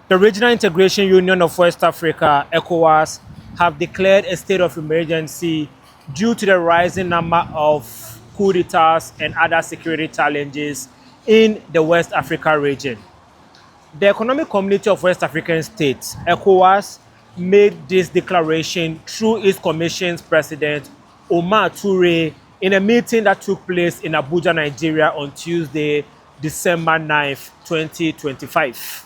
The Regional Integration Union of West Africa, ECOWAS, have declared a state of emergency due to the rising number of coup d'etats and other security challenges in the West Africa region. The Economic Community of West African States, ECOWAS, made this declaration through its commission's president, Omar Toure, in a meeting that took place in Abuja, Nigeria on Tuesday, December 9th, 2025.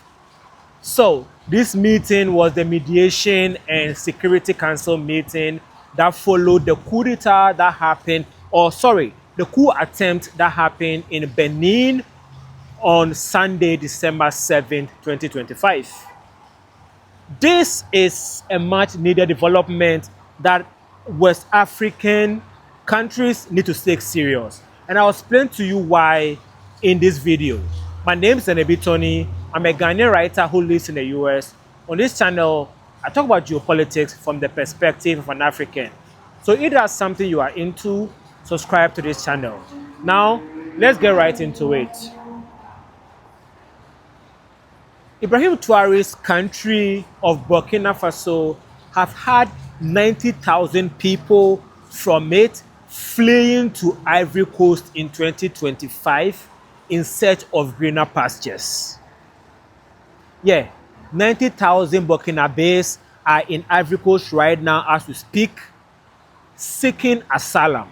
So, this meeting was the Mediation and Security Council meeting that followed the coup d'etat that happened, the coup attempt that happened in Benin on Sunday, December 7th, 2025. This is a much needed development that West African countries need to take serious. And I'll explain to you why in this video. My name is Tony. I'm a Ghanaian writer who lives in the US. On this channel, I talk about geopolitics from the perspective of an African. So if that's something you are into, subscribe to this channel. Now, let's get right into it. Ibrahim Traoré's country of Burkina Faso have had 90,000 people from it fleeing to Ivory Coast in 2025 in search of greener pastures. Yeah, 90,000 Burkinabès are in Ivory Coast right now as we speak, seeking asylum.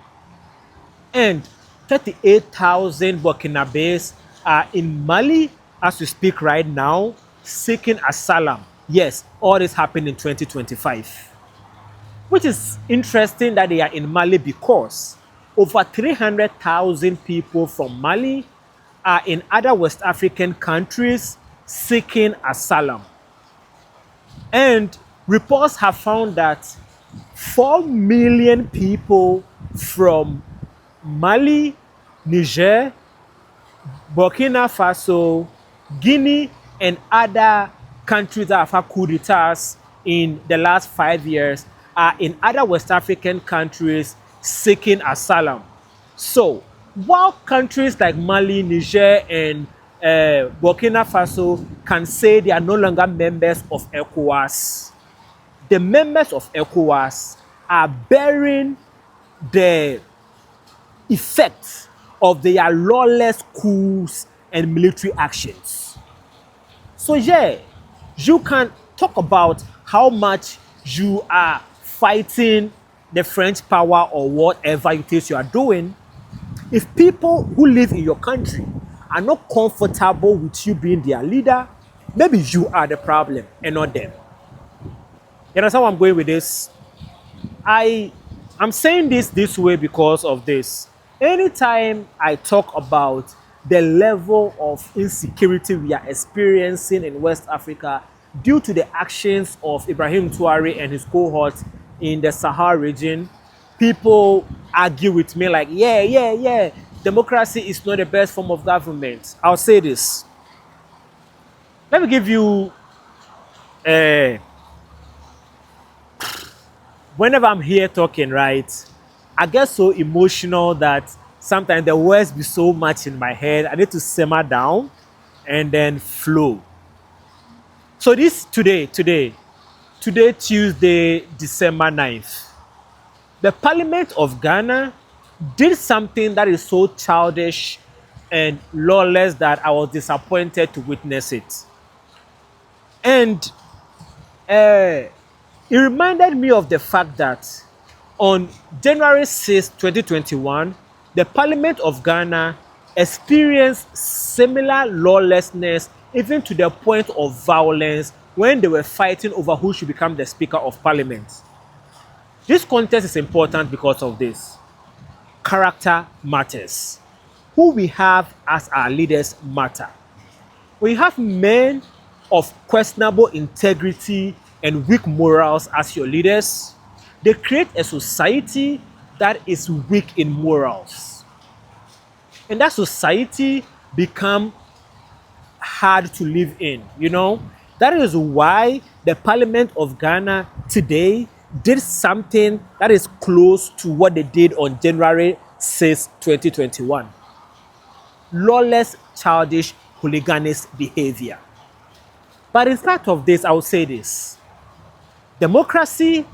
And 38,000 Burkinabès are in Mali as we speak right now, seeking asylum. Yes, all this happened in 2025. Which is interesting that they are in Mali because over 300,000 people from Mali are in other West African countries seeking asylum. And reports have found that 4 million people from Mali, Niger, Burkina Faso, Guinea, and other countries that have had coup d'etats in the last 5 years are in other West African countries seeking asylum. So, while countries like Mali, Niger, and Burkina Faso can say they are no longer members of ECOWAS, the members of ECOWAS are bearing the effects of their lawless coups and military actions. So yeah, you can talk about how much you are fighting the French power or whatever it is you are doing. If people who live in your country are not comfortable with you being their leader, maybe you are the problem and not them. You understand where I'm going with this? I'm saying this way because of this. Anytime I talk about the level of insecurity we are experiencing in West Africa due to the actions of Ibrahim Traoré and his cohorts in the Sahel region, people argue with me like, yeah, democracy is not the best form of government. I'll say this. Let me give you whenever I'm here talking, right, I get so emotional that sometimes the words be so much in my head. I need to simmer down and then flow. So this today, Tuesday, December 9th, the Parliament of Ghana did something that is so childish and lawless that I was disappointed to witness it. And it reminded me of the fact that on January 6, 2021, the Parliament of Ghana experienced similar lawlessness, even to the point of violence, when they were fighting over who should become the Speaker of Parliament. This context is important because of this. Character matters. Who we have as our leaders matter. We have men of questionable integrity and weak morals as your leaders. They create a society that is weak in morals. And that society become hard to live in, you know. That is why the Parliament of Ghana today did something that is close to what they did on January 6, 2021. Lawless, childish, hooliganist behavior. But in spite of this, I will say this. Democracy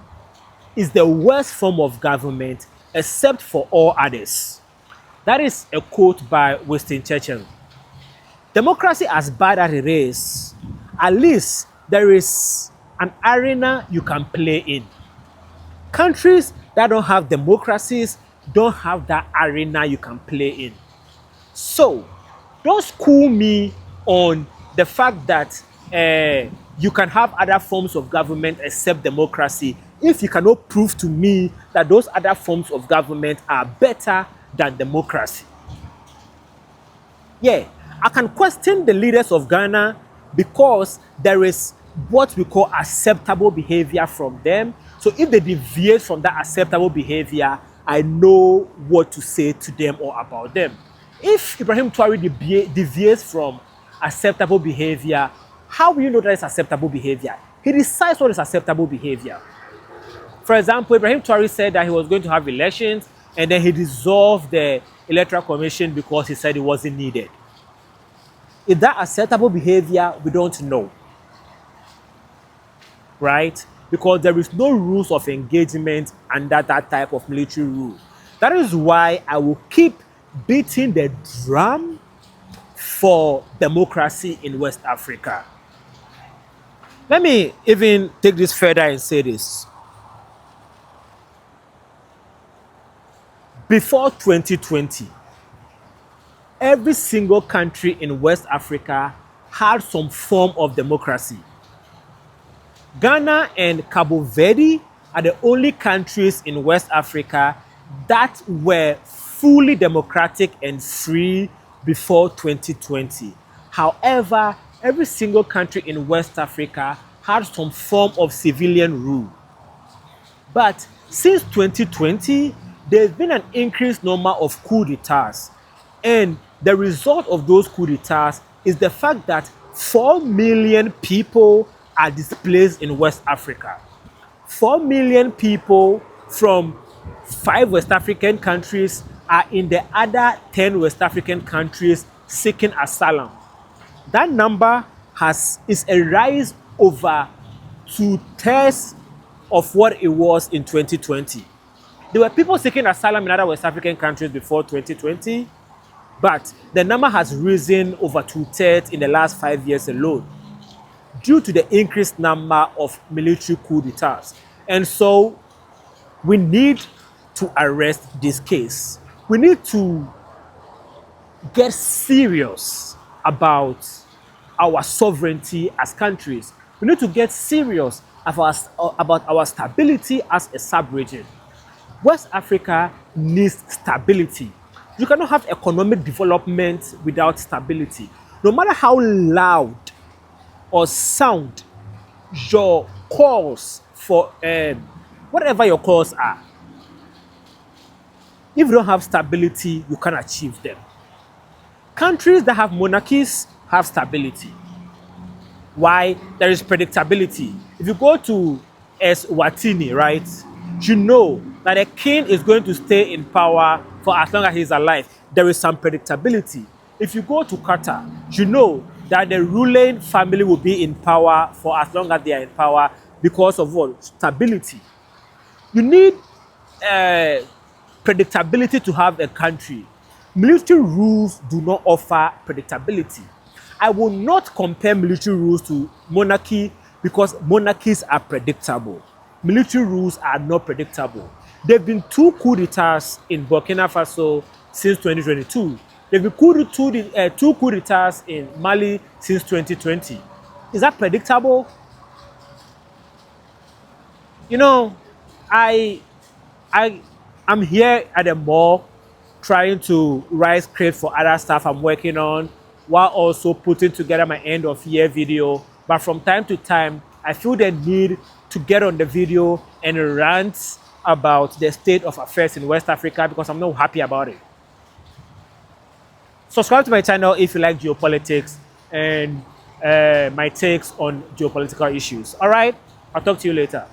is the worst form of government except for all others. That is a quote by Winston Churchill. Democracy, as bad as it is, at least there is an arena you can play in. Countries that don't have democracies don't have that arena you can play in. So, don't school me on the fact that you can have other forms of government except democracy if you cannot prove to me that those other forms of government are better than democracy. Yeah, I can question the leaders of Ghana because there is what we call acceptable behavior from them. So if they deviate from that acceptable behavior, I know what to say to them or about them. If Ibrahim Traoré deviates from acceptable behavior, how will you know that it's acceptable behavior? He decides what is acceptable behavior. For example, Ibrahim Traoré said that he was going to have elections and then he dissolved the Electoral Commission because he said it wasn't needed. Is that acceptable behavior? We don't know. Right? Because there is no rules of engagement under that type of military rule. That is why I will keep beating the drum for democracy in West Africa. Let me even take this further and say this. Before 2020, every single country in West Africa had some form of democracy. Ghana and Cabo Verde are the only countries in West Africa that were fully democratic and free before 2020. However, every single country in West Africa had some form of civilian rule. But since 2020, there's been an increased number of coup d'etats. And the result of those coup d'etats is the fact that 4 million people are displaced in West Africa. 4 million people from 5 West African countries are in the other 10 West African countries seeking asylum. That number is a rise over 2/3 of what it was in 2020. There were people seeking asylum in other West African countries before 2020, but the number has risen over 2/3 in the last 5 years alone due to the increased number of military coup d'etats. And so we need to arrest this case. We need to get serious about our sovereignty as countries. We need to get serious about our stability as a sub-region. West Africa needs stability. You cannot have economic development without stability. No matter how loud or sound your calls for whatever your calls are, if you don't have stability, you can't achieve them. Countries that have monarchies have stability. Why? There is predictability. If you go to Eswatini, right, you know that a king is going to stay in power for as long as he's alive. There is some predictability. If you go to Qatar, you know that the ruling family will be in power for as long as they are in power because of what? Stability. You need predictability to have a country. Military rules do not offer predictability. I will not compare military rules to monarchy because monarchies are predictable. Military rules are not predictable. There have been 2 coup d'etats in Burkina Faso since 2022. There have been 2 coup d'etats in Mali since 2020. Is that predictable? You know, I'm here at the mall trying to write script for other stuff I'm working on while also putting together my end of year video. But from time to time, I feel the need to get on the video and rant about the state of affairs in West Africa because I'm not happy about it. Subscribe to my channel if you like geopolitics and my takes on geopolitical issues. All right, I'll talk to you later.